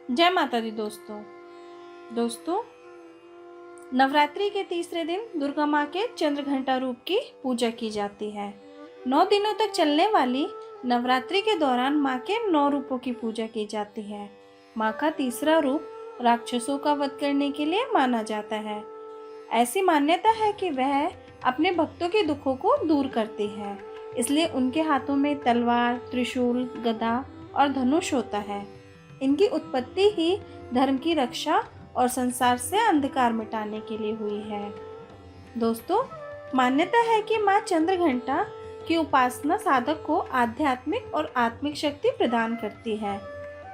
जय माता दी दोस्तों, नवरात्रि के तीसरे दिन दुर्गा माँ के चंद्रघंटा रूप की पूजा की जाती है। 9 दिनों तक चलने वाली नवरात्रि के दौरान माँ के 9 रूपों की पूजा की जाती है। माँ का तीसरा रूप राक्षसों का वध करने के लिए माना जाता है। ऐसी मान्यता है कि वह अपने भक्तों के दुखों को दूर करती है, इसलिए उनके हाथों में तलवार, त्रिशूल, गदा और धनुष होता है। इनकी उत्पत्ति ही धर्म की रक्षा और संसार से अंधकार मिटाने के लिए हुई है। दोस्तों, मान्यता है कि माँ चंद्रघंटा की उपासना साधक को आध्यात्मिक और आत्मिक शक्ति प्रदान करती है।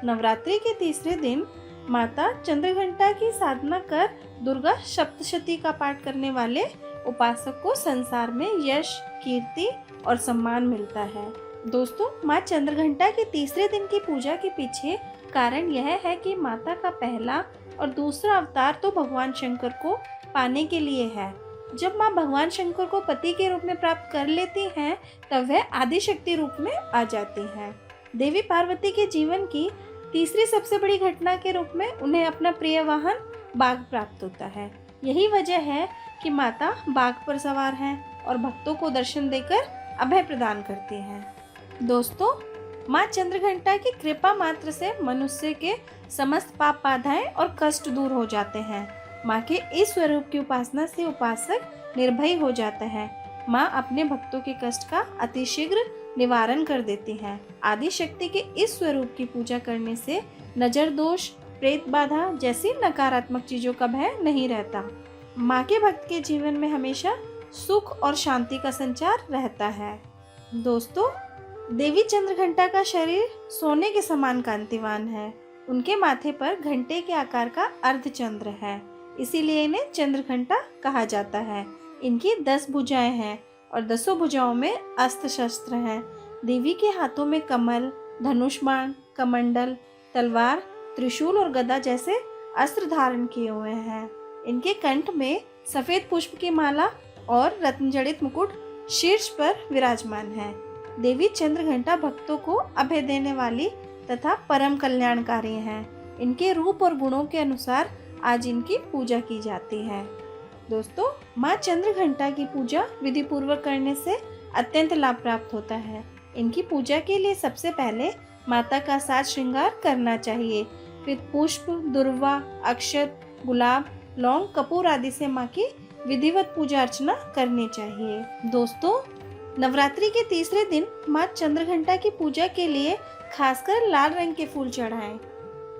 नवरात्रि के तीसरे दिन माता चंद्रघंटा की साधना कर दुर्गा सप्तशती का पाठ करने वाले उपासक को संसार में यश, कीर्ति और सम्मान मिलता है। दोस्तों, माँ चंद्रघंटा के तीसरे दिन की पूजा के पीछे कारण यह है कि माता का पहला और दूसरा अवतार तो भगवान शंकर को पाने के लिए है। जब माँ भगवान शंकर को पति के रूप में प्राप्त कर लेती हैं, तब वह आदिशक्ति रूप में आ जाती हैं। देवी पार्वती के जीवन की तीसरी सबसे बड़ी घटना के रूप में उन्हें अपना प्रिय वाहन बाघ प्राप्त होता है। यही वजह है कि माता बाघ पर सवार हैं और भक्तों को दर्शन देकर अभय प्रदान करती हैं। दोस्तों, माँ चंद्रघंटा की कृपा मात्र से मनुष्य के समस्त पाप बाधाएं और कष्ट दूर हो जाते हैं। माँ के इस स्वरूप की उपासना से उपासक निर्भय हो जाता है। माँ अपने भक्तों के कष्ट का अतिशीघ्र निवारण कर देती हैं। आदि शक्ति के इस स्वरूप की पूजा करने से नजर दोष, प्रेत बाधा जैसी नकारात्मक चीजों का भय नहीं रहता। माँ के भक्त के जीवन में हमेशा सुख और शांति का संचार रहता है। दोस्तों, देवी चंद्रघंटा का शरीर सोने के समान कांतिवान है। उनके माथे पर घंटे के आकार का अर्धचंद्र है, इसीलिए इन्हें चंद्रघंटा कहा जाता है। इनकी 10 भुजाएं हैं और 10 भुजाओं में अस्त्र शस्त्र हैं। देवी के हाथों में कमल, धनुष बाण, कमंडल, तलवार, त्रिशूल और गदा जैसे अस्त्र धारण किए हुए हैं। इनके कंठ में सफेद पुष्प की माला और रत्नजड़ित मुकुट शीर्ष पर विराजमान है। देवी चंद्रघंटा भक्तों को अभय देने वाली तथा परम कल्याणकारी हैं। इनके रूप और गुणों के अनुसार आज इनकी पूजा की जाती है। दोस्तों, माँ चंद्रघंटा की पूजा विधि पूर्वक करने से अत्यंत लाभ प्राप्त होता है। इनकी पूजा के लिए सबसे पहले माता का साज श्रृंगार करना चाहिए। फिर पुष्प, दुर्वा, अक्षत, गुलाब, लौंग, कपूर आदि से माँ की विधिवत पूजा अर्चना करनी चाहिए। दोस्तों, नवरात्रि के तीसरे दिन माँ चंद्रघंटा की पूजा के लिए खासकर लाल रंग के फूल चढ़ाएं।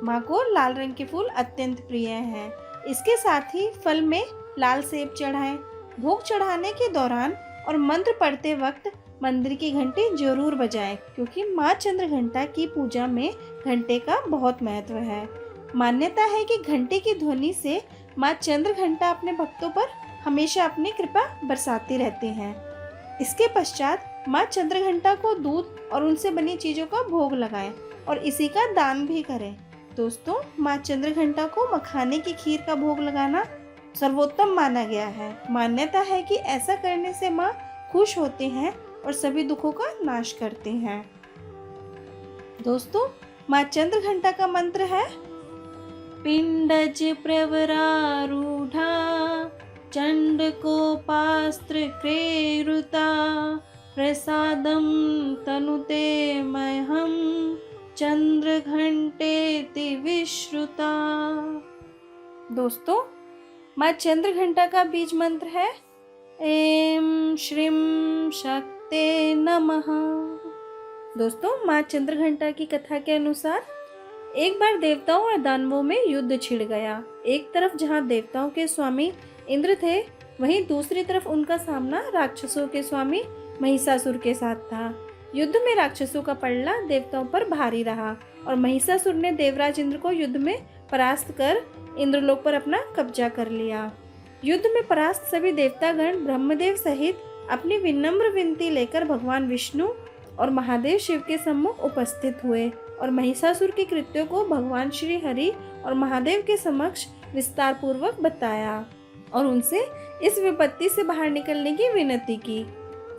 माँ को लाल रंग के फूल अत्यंत प्रिय हैं। इसके साथ ही फल में लाल सेब चढ़ाएं। भोग चढ़ाने के दौरान और मंत्र पढ़ते वक्त मंदिर की घंटी जरूर बजाएं, क्योंकि माँ चंद्रघंटा की पूजा में घंटे का बहुत महत्व है। मान्यता है कि घंटे की ध्वनि से माँ चंद्रघंटा अपने भक्तों पर हमेशा अपनी कृपा बरसाती रहती हैं। इसके पश्चात माँ चंद्रघंटा को दूध और उनसे बनी चीजों का भोग लगाएं और इसी का दान भी करें। दोस्तों, माँ चंद्रघंटा को मखाने की खीर का भोग लगाना सर्वोत्तम माना गया है। मान्यता है कि ऐसा करने से माँ खुश होती हैं और सभी दुखों का नाश करती हैं। दोस्तों, माँ चंद्रघंटा का मंत्र है पिंडज प्रवरारूढ़ा चंडकोपास्त्र क्रेरुता प्रसादम तनुते मह्यं चंद्रघंटेति विश्रुता। दोस्तों, माँ चंद्रघंटा का बीज मंत्र है ऐं श्रीं शक्ते नमः। दोस्तों, माँ चंद्रघंटा की कथा के अनुसार एक बार देवताओं और दानवों में युद्ध छिड़ गया। एक तरफ जहाँ देवताओं के स्वामी इंद्र थे, वहीं दूसरी तरफ उनका सामना राक्षसों के स्वामी महिषासुर के साथ था। युद्ध में राक्षसों का पलड़ा देवताओं पर भारी रहा और महिषासुर ने देवराज इंद्र को युद्ध में परास्त कर इंद्रलोक पर अपना कब्जा कर लिया। युद्ध में परास्त सभी देवतागण ब्रह्मदेव सहित अपनी विनम्र विनती लेकर भगवान विष्णु और महादेव शिव के सम्मुख उपस्थित हुए और महिषासुर के कृत्यों को भगवान श्री हरि और महादेव के समक्ष विस्तार पूर्वक बताया और उनसे इस विपत्ति से बाहर निकलने की विनती की।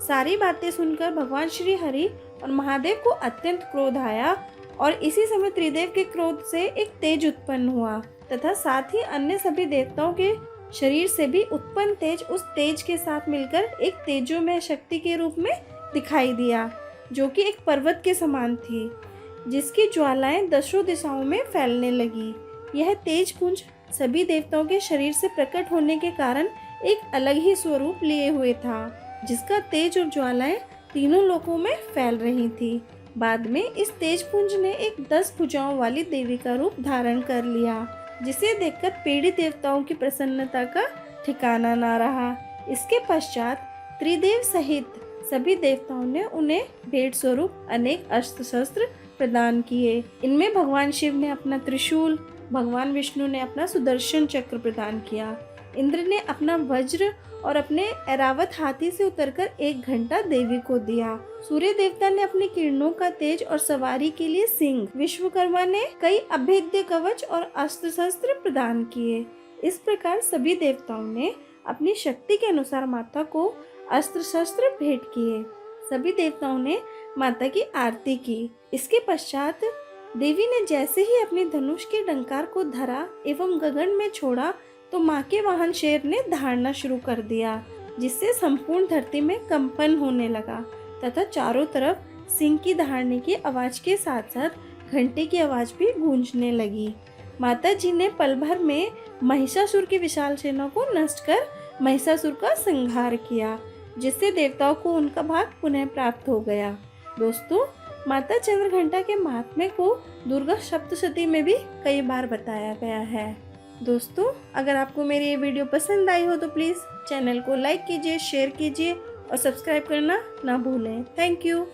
सारी बातें सुनकर भगवान श्री हरि और महादेव को अत्यंत क्रोध आया और इसी समय त्रिदेव के क्रोध से एक तेज उत्पन्न हुआ तथा साथ ही अन्य सभी देवताओं के शरीर से भी उत्पन्न तेज उस तेज के साथ मिलकर एक तेजोमय शक्ति के रूप में दिखाई दिया, जो कि एक पर्वत के समान थी, जिसकी ज्वालाएं दसों दिशाओं में फैलने लगी। यह तेज पुंज सभी देवताओं के शरीर से प्रकट होने के कारण एक अलग ही स्वरूप लिए हुए था, जिसका तेज और ज्वालाएं तीनों लोकों में फैल रही थी। बाद में इस तेज पुंज ने एक 10 भुजाओं वाली देवी का रूप धारण कर लिया, जिसे देखकर पीड़ित देवताओं की प्रसन्नता का ठिकाना ना रहा। इसके पश्चात त्रिदेव सहित सभी देवताओं ने उन्हें भेंट स्वरूप अनेक अस्त्र शस्त्र प्रदान किए। इनमें भगवान शिव ने अपना त्रिशूल, भगवान विष्णु ने अपना सुदर्शन चक्र प्रदान किया, इंद्र ने अपना वज्र और अपने ऐरावत हाथी से उतरकर 1 घंटा देवी को दिया। सूर्य देवता ने अपनी किरणों का तेज और सवारी के लिए सिंह, विश्वकर्मा ने कई अभेद्य कवच और अस्त्र शस्त्र प्रदान किए। इस प्रकार सभी देवताओं ने अपनी शक्ति के अनुसार माता को अस्त्र शस्त्र भेंट किए। सभी देवताओं ने माता की आरती की। इसके पश्चात देवी ने जैसे ही अपने धनुष के डंकार को धरा एवं गगन में छोड़ा तो माँ के वाहन शेर ने दहाड़ना शुरू कर दिया, जिससे संपूर्ण धरती में कंपन होने लगा तथा चारों तरफ सिंह की दहाड़ने की आवाज के साथ साथ घंटे की आवाज भी गूंजने लगी। माता जी ने पल भर में महिषासुर की विशाल सेना को नष्ट कर महिषासुर का संहार किया, जिससे देवताओं को उनका भाग पुनः प्राप्त हो गया। दोस्तों, माता चंद्रघंटा के महात्म्य को दुर्गा सप्तशती में भी कई बार बताया गया है। दोस्तों, अगर आपको मेरी ये वीडियो पसंद आई हो तो प्लीज़ चैनल को लाइक कीजिए, शेयर कीजिए और सब्सक्राइब करना ना भूलें। Thank you.